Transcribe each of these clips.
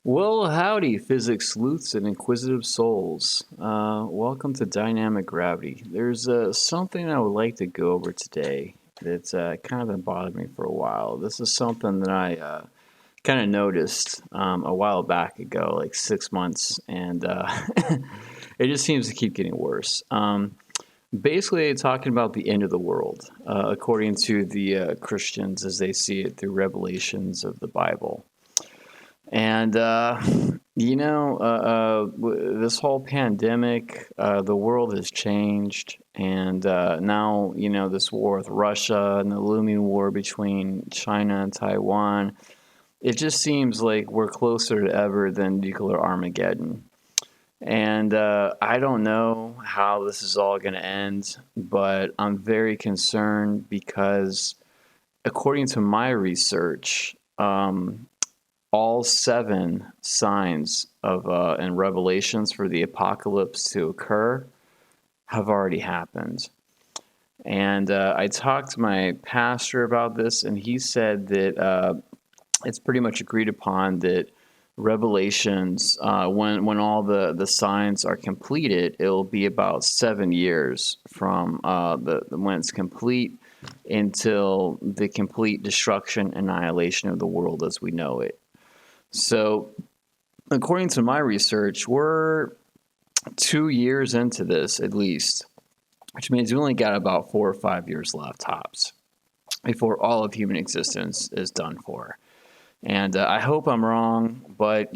Well, howdy, physics sleuths and inquisitive souls. Welcome to Dynamic Gravity. There's something I would like to go over today that's kind of been bothering me for a while. This is something that I kind of noticed a while back ago, like 6 months, and it just seems to keep getting worse. Basically, talking about the end of the world, according to the Christians as they see it through revelations of the Bible. And this whole pandemic, the world has changed, and now this war with Russia and the looming war between China and Taiwan. It just seems like we're closer to ever than nuclear Armageddon. And I don't know how this is all going to end, but I'm very concerned because, according to my research, all seven signs of and revelations for the apocalypse to occur have already happened. And I talked to my pastor about this, and he said that it's pretty much agreed upon that revelations, when all the signs are completed, it'll be about 7 years from when it's complete until the complete destruction, annihilation of the world as we know it. So, according to my research, we're 2 years into this at least, which means we only got about 4 or 5 years left tops before all of human existence is done for. And I hope I'm wrong, but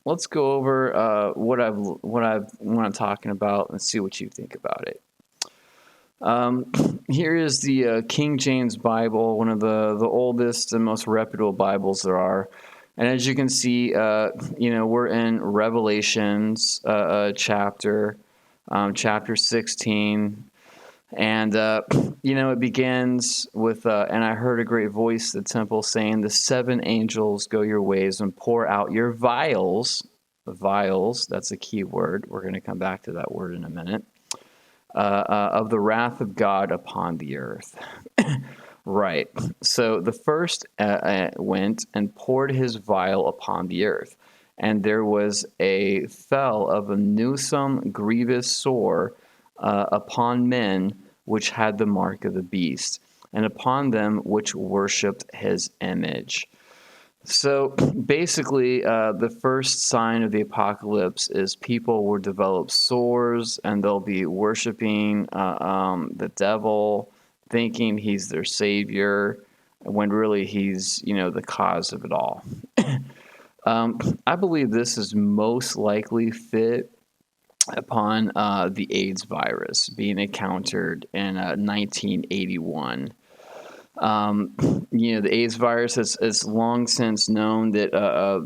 let's go over what I'm talking about and see what you think about it. Here is the King James Bible, one of the oldest and most reputable Bibles there are. And as you can see, we're in Revelations chapter 16. And, it begins with, and I heard a great voice in the temple saying, the seven angels go your ways and pour out your vials. Vials, that's a key word. We're going to come back to that word in a minute. Of the wrath of God upon the earth. Right. So the first went and poured his vial upon the earth, and there was a fell of a newsome grievous sore upon men which had the mark of the beast, and upon them which worshipped his image. So basically, the first sign of the apocalypse is people will develop sores and they'll be worshiping the devil, thinking he's their savior, when really he's, the cause of it all. I believe this is most likely fit upon the AIDS virus being encountered in 1981. The AIDS virus has long since known that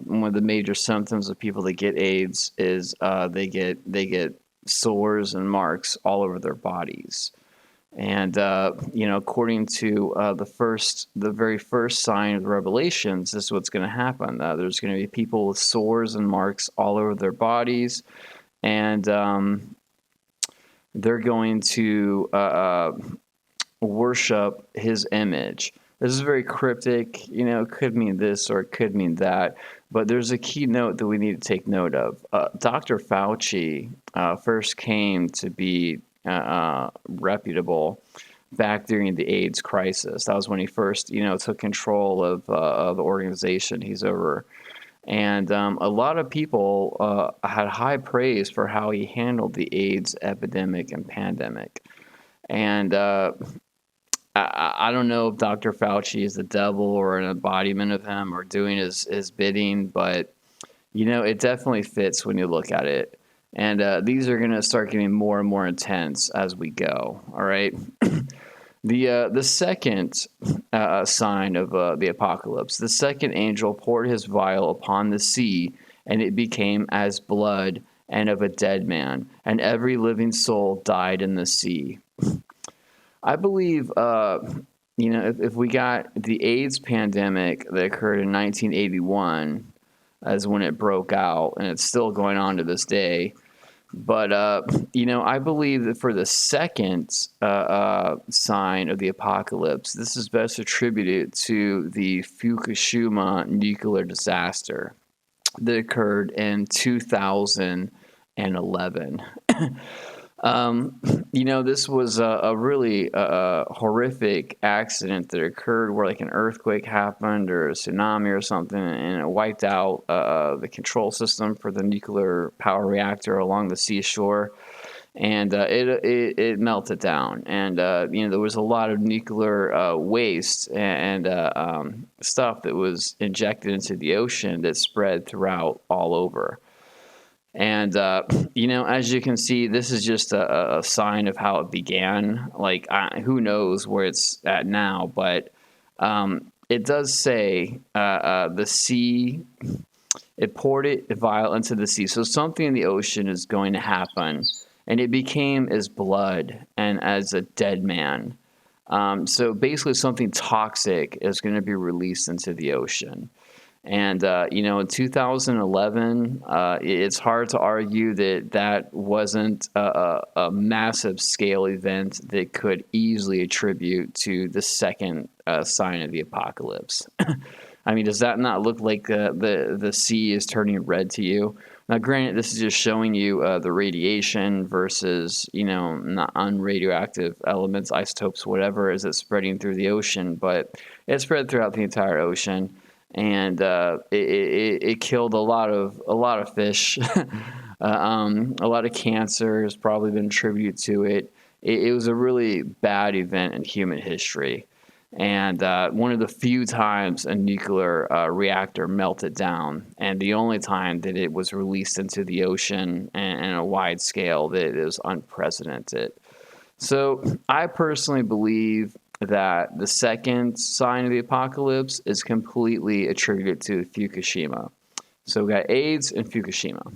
one of the major symptoms of people that get AIDS is they get sores and marks all over their bodies. And according to the very first sign of the Revelations, this is what's going to happen. There's going to be people with sores and marks all over their bodies, and they're going to worship his image. This is very cryptic. It could mean this or it could mean that. But there's a key note that we need to take note of. Dr. Fauci first came to be reputable back during the AIDS crisis. That was when he first, took control of the organization he's over. And a lot of people had high praise for how he handled the AIDS epidemic and pandemic. And I don't know if Dr. Fauci is the devil or an embodiment of him or doing his bidding, but, it definitely fits when you look at it. And these are going to start getting more and more intense as we go. All right. The second sign of the apocalypse, the second angel poured his vial upon the sea, and it became as blood and of a dead man, and every living soul died in the sea. I believe, if we got the AIDS pandemic that occurred in 1981 as when it broke out, and it's still going on to this day. But, I believe that for the second sign of the apocalypse, this is best attributed to the Fukushima nuclear disaster. that occurred in 2011. This was a really horrific accident that occurred where like an earthquake happened or a tsunami or something, and it wiped out the control system for the nuclear power reactor along the seashore, and it melted down. And there was a lot of nuclear waste and stuff that was injected into the ocean that spread throughout all over. And as you can see, this is just a sign of how it began. Like, who knows where it's at now, but it does say the sea, it poured it vile into the sea. So something in the ocean is going to happen, and it became as blood and as a dead man. So basically, something toxic is going to be released into the ocean. And, in 2011, it's hard to argue that that wasn't a massive scale event that could easily attribute to the second sign of the apocalypse. I mean, does that not look like the sea is turning red to you? Now, granted, this is just showing you the radiation versus, not unradioactive elements, isotopes, whatever, is it spreading through the ocean, but it spread throughout the entire ocean, and it killed a lot of fish. A lot of cancer has probably been attributed to it. It was a really bad event in human history, and one of the few times a nuclear reactor melted down, and the only time that it was released into the ocean and a wide scale that it was unprecedented. So I personally believe that the second sign of the apocalypse is completely attributed to Fukushima. So we got AIDS and Fukushima.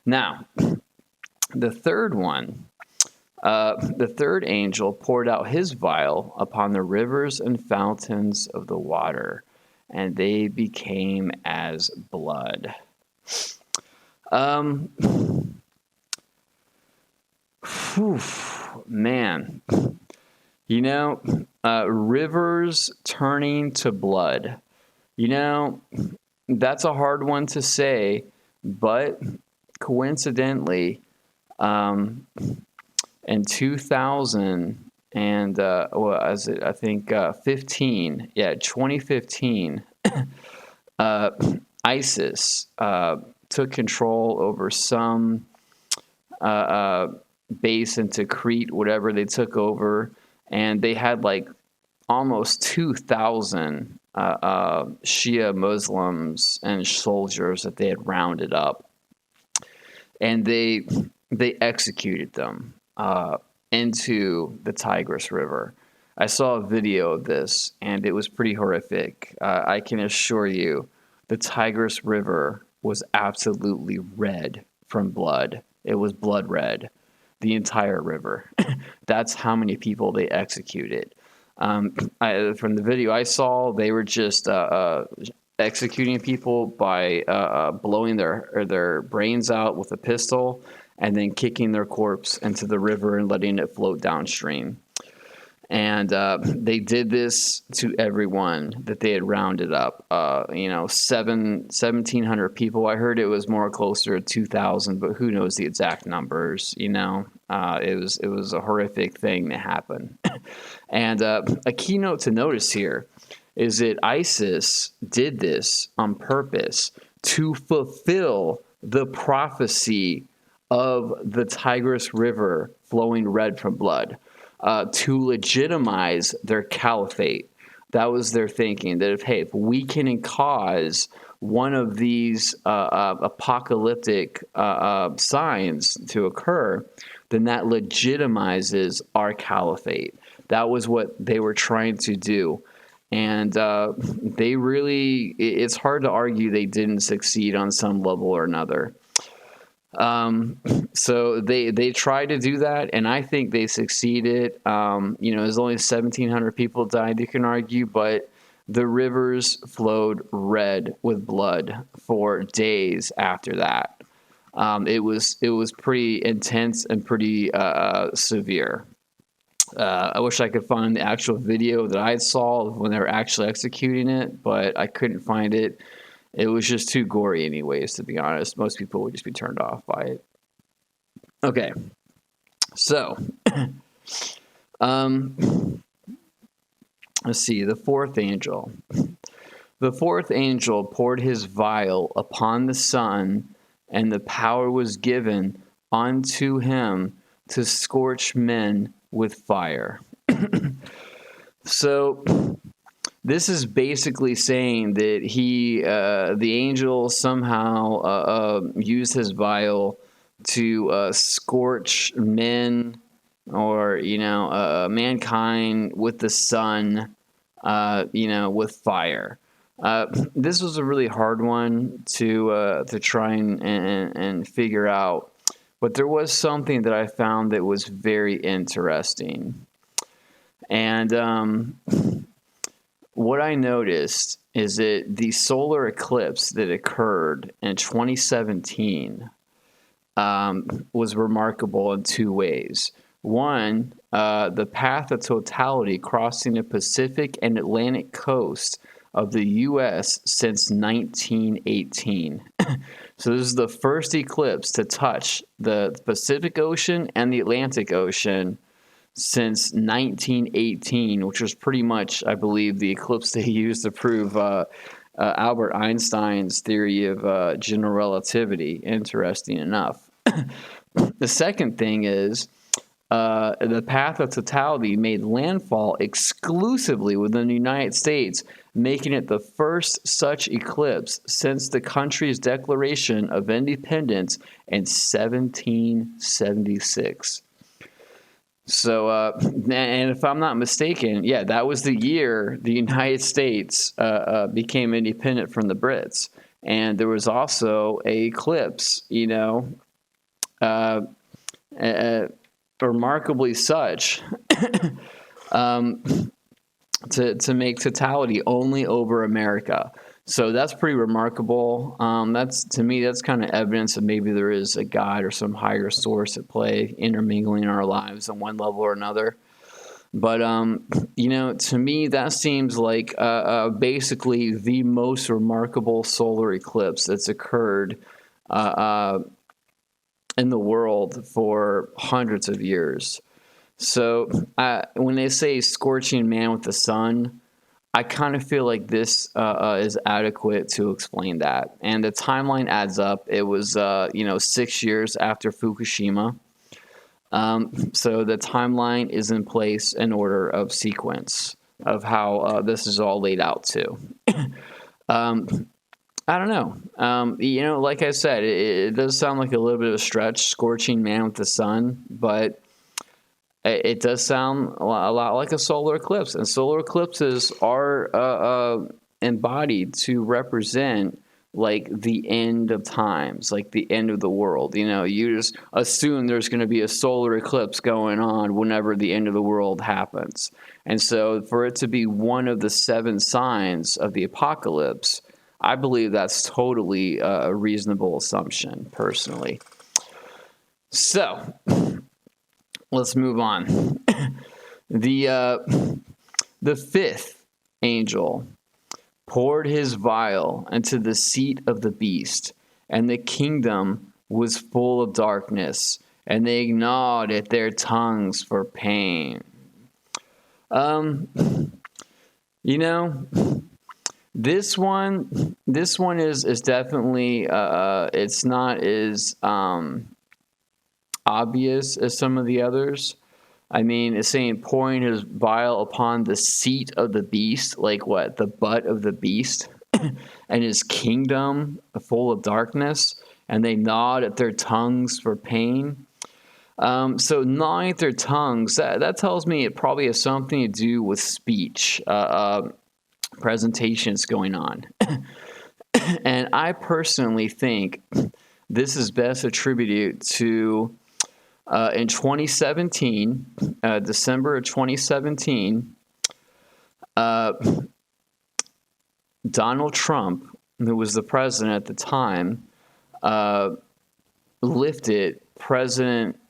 Now, the third one, the third angel poured out his vial upon the rivers and fountains of the water, and they became as blood. Whew, man. Rivers turning to blood. That's a hard one to say, but coincidentally, in 2000 and was it? I think 15. Yeah, 2015. ISIS took control over some base in Tikrit, whatever they took over, and they had like almost 2,000 Shia Muslims and soldiers that they had rounded up, and they executed them into the Tigris River. I saw a video of this, and it was pretty horrific. I can assure you, the Tigris River was absolutely red from blood. It was blood red, the entire river. That's how many people they executed. From the video I saw, they were just executing people by blowing their brains out with a pistol and then kicking their corpse into the river and letting it float downstream. And they did this to everyone that they had rounded up. 1,700 people. I heard it was more closer to 2,000, but who knows the exact numbers? It was a horrific thing that happened. And a keynote to notice here is that ISIS did this on purpose to fulfill the prophecy of the Tigris River flowing red from blood. To legitimize their caliphate. That was their thinking, that if we can cause one of these apocalyptic signs to occur, then that legitimizes our caliphate. That was what they were trying to do. And it's hard to argue they didn't succeed on some level or another. So they tried to do that, and I think they succeeded. There's only 1,700 people died, you can argue, but the rivers flowed red with blood for days after that. It was pretty intense and pretty severe. I wish I could find the actual video that I saw when they were actually executing it, but I couldn't find it. It was just too gory anyways, to be honest. Most people would just be turned off by it. Okay. So, let's see, the fourth angel. The fourth angel poured his vial upon the sun, and the power was given unto him to scorch men with fire. So this is basically saying that the angel somehow used his vial to scorch men, or mankind with the sun, with fire. This was a really hard one to try and figure out, but there was something that I found that was very interesting. And what I noticed is that the solar eclipse that occurred in 2017 was remarkable in two ways. One, the path of totality crossing the Pacific and Atlantic coast of the U.S. since 1918. So this is the first eclipse to touch the Pacific Ocean and the Atlantic Ocean since 1918, which was pretty much, I believe, the eclipse they used to prove Albert Einstein's theory of general relativity. Interesting enough. The second thing is the path of totality made landfall exclusively within the United States, making it the first such eclipse since the country's declaration of independence in 1776. So, and if I'm not mistaken, yeah, that was the year the United States became independent from the Brits. And there was also an eclipse, remarkably such, to make totality only over America. So that's pretty remarkable. To me, that's kind of evidence that maybe there is a God or some higher source at play intermingling in our lives on one level or another. But, to me, that seems like basically the most remarkable solar eclipse that's occurred in the world for hundreds of years. So when they say scorching man with the sun, I kind of feel like this is adequate to explain that. And the timeline adds up. It was, 6 years after Fukushima. So the timeline is in place in order of sequence of how this is all laid out too. I don't know. Like I said, it does sound like a little bit of a stretch, scorching man with the sun, but it does sound a lot like a solar eclipse. And solar eclipses are embodied to represent like the end of times, like the end of the world. You just assume there's going to be a solar eclipse going on whenever the end of the world happens. And so for it to be one of the 7 signs of the apocalypse, I believe that's totally a reasonable assumption, personally. So let's move on. The fifth angel poured his vial into the seat of the beast, and the kingdom was full of darkness, and they gnawed at their tongues for pain. This one is definitely it's not as obvious as some of the others. I mean, it's saying pouring his vial upon the seat of the beast, like what? The butt of the beast, and his kingdom full of darkness, and they gnawed at their tongues for pain. So gnawing at their tongues, that tells me it probably has something to do with speech, presentations going on. And I personally think this is best attributed to in 2017, December of 2017, Donald Trump, who was the president at the time, lifted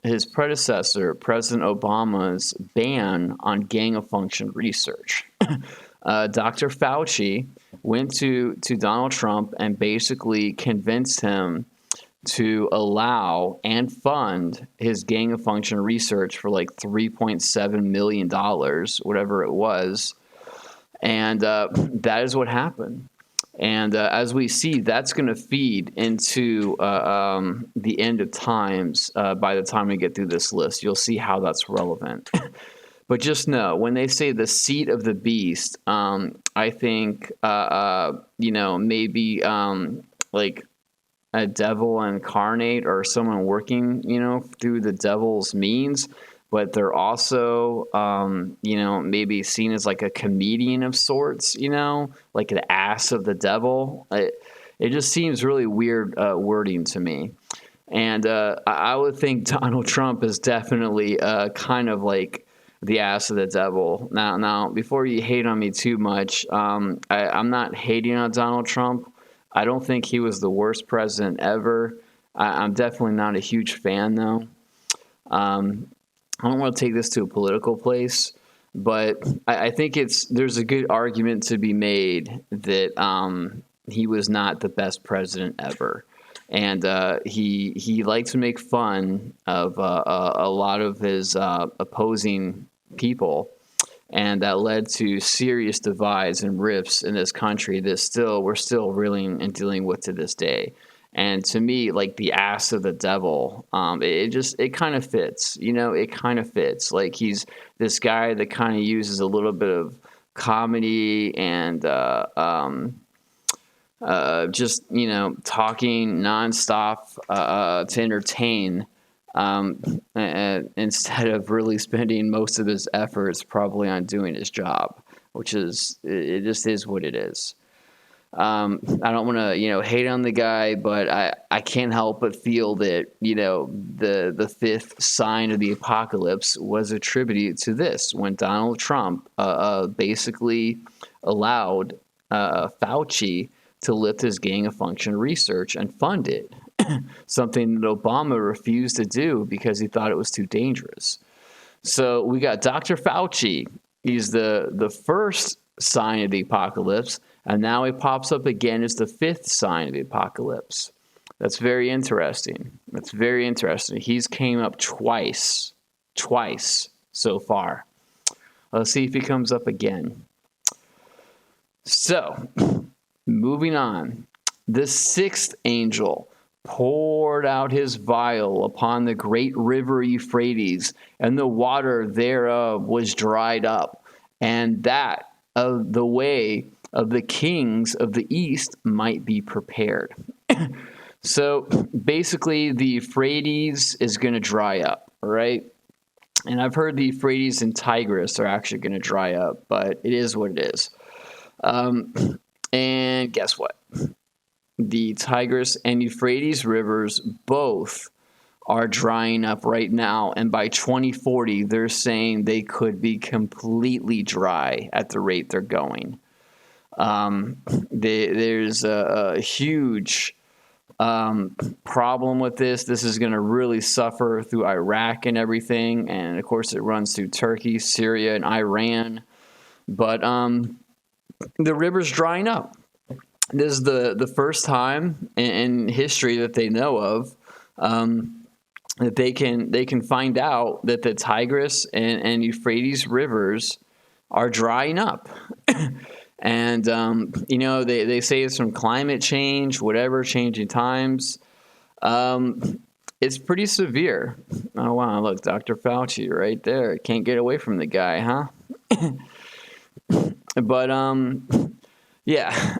his predecessor, President Obama's ban on gain-of-function research. Dr. Fauci went to Donald Trump and basically convinced him to allow and fund his gain of function research for like $3.7 million, whatever it was. And that is what happened. And as we see, that's going to feed into the end of times by the time we get through this list. You'll see how that's relevant. But just know, when they say the seat of the beast, I think, maybe like a devil incarnate or someone working, through the devil's means. But they're also, maybe seen as like a comedian of sorts, like an ass of the devil. It just seems really weird wording to me. And I would think Donald Trump is definitely kind of like the ass of the devil. Now, before you hate on me too much, I'm not hating on Donald Trump. I don't think he was the worst president ever. I'm definitely not a huge fan, though. I don't want to take this to a political place, but I think there's a good argument to be made that he was not the best president ever. And he liked to make fun of a lot of his opposing people, and that led to serious divides and rifts in this country that we're still reeling and dealing with to this day. And to me, like the ass of the devil, it kind of fits, it kind of fits. Like he's this guy that kind of uses a little bit of comedy and just, talking nonstop to entertain, instead of really spending most of his efforts probably on doing his job, it just is what it is. I don't want to, hate on the guy, but I can't help but feel that, the fifth sign of the apocalypse was attributed to this when Donald Trump basically allowed Fauci to lift his gain of function research and fund it, something that Obama refused to do because he thought it was too dangerous. So we got Dr. Fauci. He's the first sign of the apocalypse. And now it pops up again as the fifth sign of the apocalypse. That's very interesting. That's very interesting. He's came up twice so far. Let's see if he comes up again. So, moving on. The sixth angel poured out his vial upon the great river Euphrates, and the water thereof was dried up, and that of the way of the kings of the east might be prepared. So basically the Euphrates is going to dry up, right? And I've heard the Euphrates and Tigris are actually going to dry up, but it is what it is. And guess what? The Tigris and Euphrates rivers both are drying up right now, and by 2040 they're saying they could be completely dry at the rate they're going. There's a huge problem with this. This is going to really suffer through Iraq and everything, and of course it runs through Turkey, Syria, and Iran. But the river's drying up. This is the first time in history that they know of that they can find out that the Tigris and Euphrates rivers are drying up. And, they say it's from climate change, whatever, changing times. It's pretty severe. Oh, wow, look, Dr. Fauci right there. Can't get away from the guy, huh? But, yeah.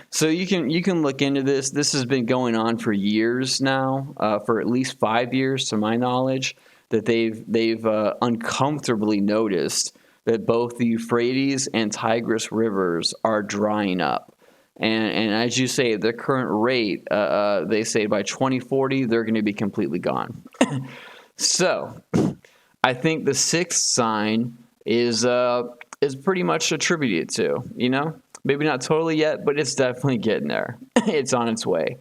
So you can look into this. This has been going on for years now, for at least 5 years, to my knowledge, that they've uncomfortably noticed that both the Euphrates and Tigris rivers are drying up. And as you say, the current rate, they say by 2040, they're going to be completely gone. So I think the sixth sign is pretty much attributed to, maybe not totally yet, but it's definitely getting there. It's on its way.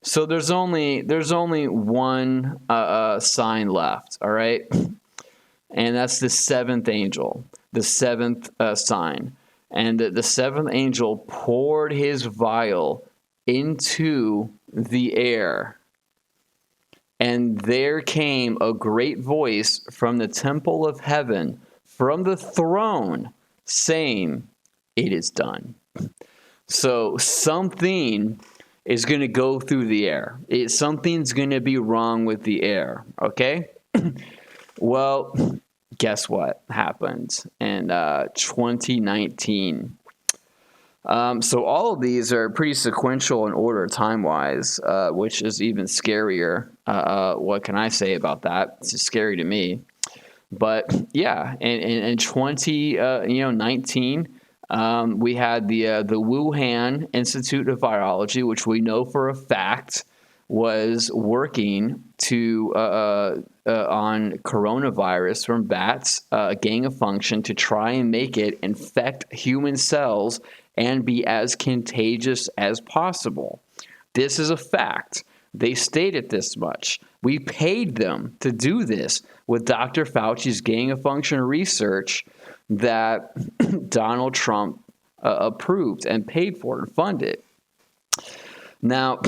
So there's only one sign left, all right? And that's the seventh angel, the seventh sign. And the seventh angel poured his vial into the air. And there came a great voice from the temple of heaven, from the throne, saying, "It is done." So something is going to go through the air. Something's going to be wrong with the air, okay? Well, guess what happened in 2019? So all of these are pretty sequential in order time-wise, which is even scarier. What can I say about that? It's just scary to me. But yeah, in 2019, we had the Wuhan Institute of Virology, which we know for a fact was working on coronavirus from bats, gain of function to try and make it infect human cells and be as contagious as possible. This is a fact. They stated this much. We paid them to do this with Dr. Fauci's gain of function research that Donald Trump approved and paid for and funded. Now,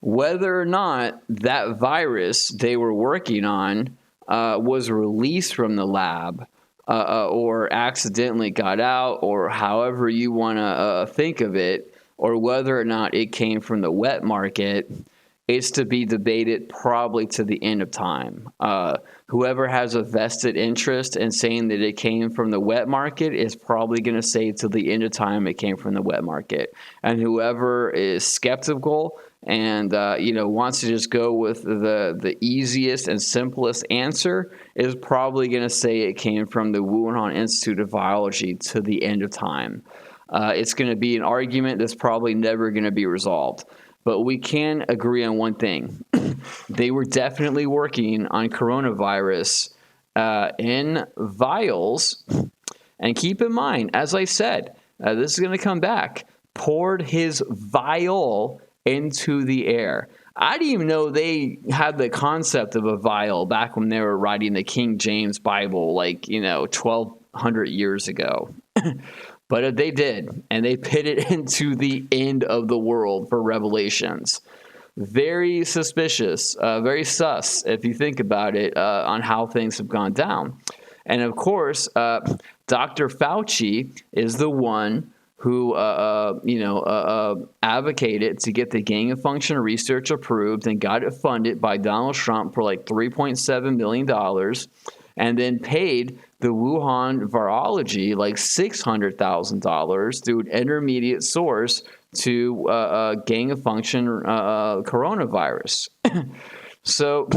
whether or not that virus they were working on was released from the lab or accidentally got out, or however you want to think of it, or whether or not it came from the wet market, is to be debated probably to the end of time. Whoever has a vested interest in saying that it came from the wet market is probably going to say to the end of time it came from the wet market. And whoever is skeptical and wants to just go with the easiest and simplest answer is probably going to say it came from the Wuhan Institute of Virology to the end of time. It's going to be an argument that's probably never going to be resolved. But we can agree on one thing. They were definitely working on coronavirus in vials. And keep in mind, as I said, this is going to come back, poured his vial into the air. I didn't even know they had the concept of a vial back when they were writing the King James Bible, 1,200 years ago. But they did, and they put it into the end of the world for Revelations. Very suspicious, very sus, if you think about it, on how things have gone down. And of course, Dr. Fauci is the one who, advocated to get the gain of function research approved and got it funded by Donald Trump for $3.7 million, and then paid the Wuhan Virology $600,000 through an intermediate source to gain of function coronavirus. So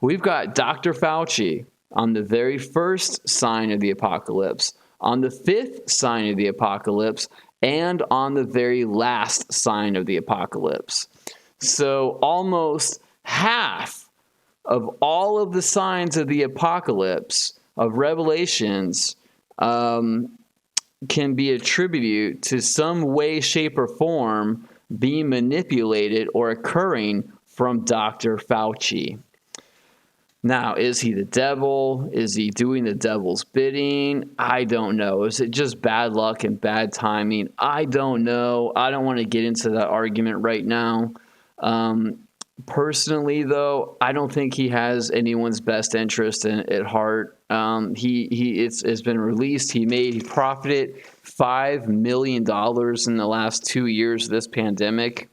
we've got Dr. Fauci on the very first sign of the apocalypse, on the fifth sign of the apocalypse, and on the very last sign of the apocalypse. So almost half of all of the signs of the apocalypse of Revelations can be attributed to some way, shape, or form being manipulated or occurring from Dr. Fauci. Now, is he the devil? Is he doing the devil's bidding? I don't know. Is it just bad luck and bad timing? I don't know. I don't want to get into that argument right now. Personally, though, I don't think he has anyone's best interest at heart. It's been released. He profited $5 million in the last 2 years of this pandemic.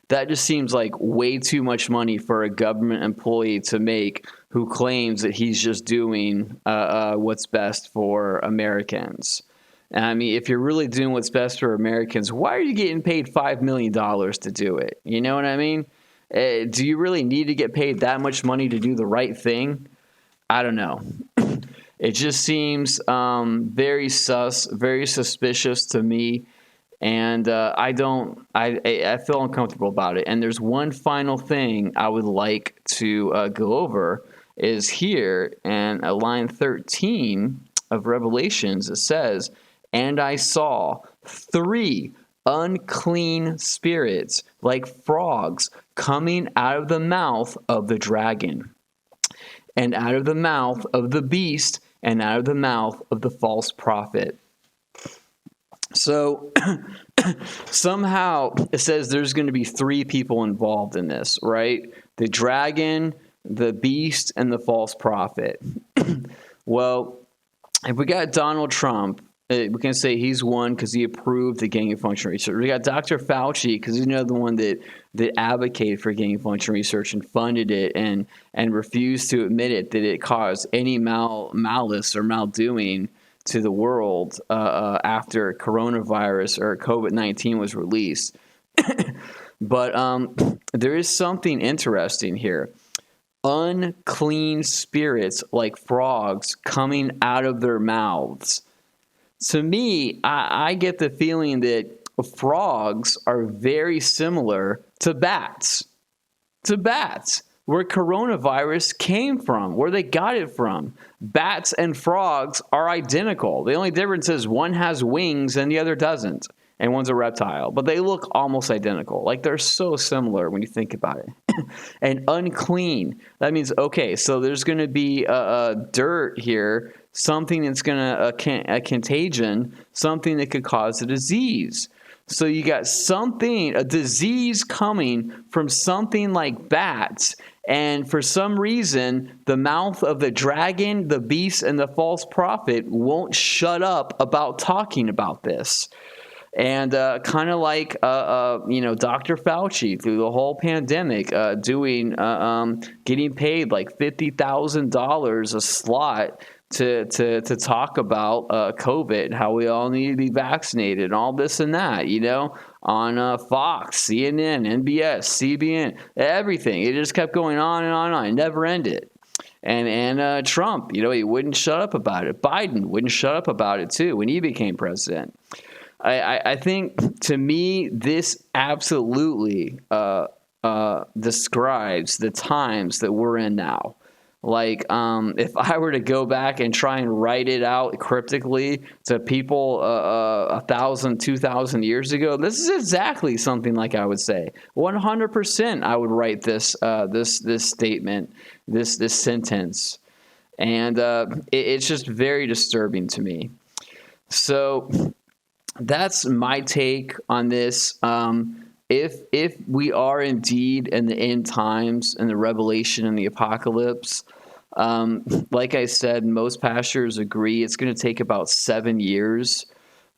That just seems like way too much money for a government employee to make who claims that he's just doing what's best for Americans. I mean, if you're really doing what's best for Americans, why are you getting paid $5 million to do it? You know what I mean? Do you really need to get paid that much money to do the right thing? I don't know. It just seems very sus, very suspicious to me. And I feel uncomfortable about it. And there's one final thing I would like to go over is here in line 13 of Revelations. It says, "And I saw 3 unclean spirits like frogs coming out of the mouth of the dragon, and out of the mouth of the beast, and out of the mouth of the false prophet." So somehow it says there's going to be 3 people involved in this, right? The dragon, the beast, and the false prophet. Well, if we got Donald Trump, we can say he's one because he approved the gain of function research. We got Dr. Fauci because he's another one that advocated for gain of function research and funded it and refused to admit it that it caused any malice or maldoing to the world after coronavirus or COVID-19 was released. But there is something interesting here. Unclean spirits like frogs coming out of their mouths. To me, I get the feeling that frogs are very similar to bats. Where coronavirus came from, where they got it from. Bats and frogs are identical. The only difference is one has wings and the other doesn't, and one's a reptile. But they look almost identical. Like, they're so similar when you think about it. And unclean, that means, okay, so there's going to be dirt here, something that's going to, a contagion, something that could cause a disease. So you got something, a disease coming from something like bats, and for some reason, the mouth of the dragon, the beast, and the false prophet won't shut up about talking about this. And kind of like, Dr. Fauci through the whole pandemic, getting paid like $50,000 a slot to talk about COVID and how we all need to be vaccinated and all this and that, on Fox, CNN, NBS, CBN, everything. It just kept going on and on and on. It never ended. And Trump, he wouldn't shut up about it. Biden wouldn't shut up about it too when he became president. I think, to me, this absolutely describes the times that we're in now. Like, if I were to go back and try and write it out cryptically to people 1,000, 2,000 years ago, this is exactly something like I would say. 100% I would write this this statement, this sentence. And it's just very disturbing to me. So that's my take on this. If we are indeed in the end times and the revelation and the apocalypse, like I said, most pastors agree it's going to take about 7 years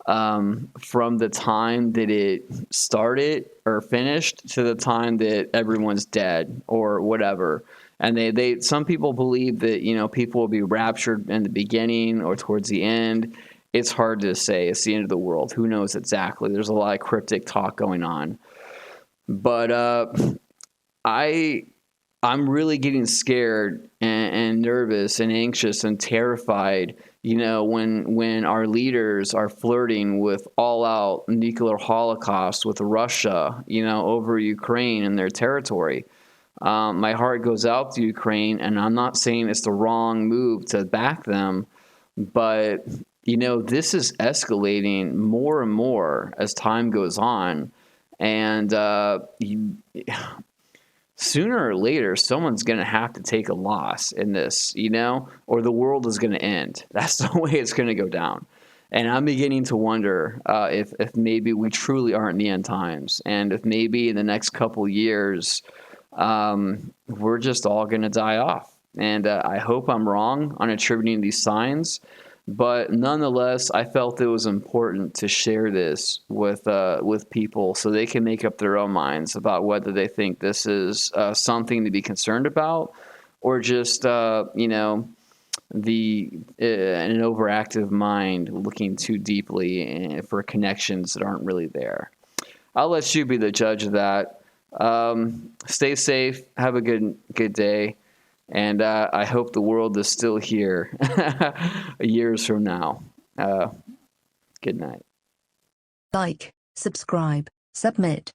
from the time that it started or finished to the time that everyone's dead or whatever. And they some people believe that, people will be raptured in the beginning or towards the end. It's hard to say. It's the end of the world. Who knows exactly? There's a lot of cryptic talk going on. But I'm really getting scared and nervous and anxious and terrified, when our leaders are flirting with all-out nuclear holocaust with Russia, over Ukraine and their territory. My heart goes out to Ukraine, and I'm not saying it's the wrong move to back them, but this is escalating more and more as time goes on. And sooner or later, someone's going to have to take a loss in this, or the world is going to end. That's the way it's going to go down. And I'm beginning to wonder if maybe we truly aren't in the end times. And if maybe in the next couple years, we're just all going to die off. And I hope I'm wrong on attributing these signs. But nonetheless, I felt it was important to share this with people so they can make up their own minds about whether they think this is something to be concerned about, or just an overactive mind looking too deeply for connections that aren't really there. I'll let you be the judge of that. Stay safe. Have a good day. And I hope the world is still here years from now. Good night. Like, subscribe, submit.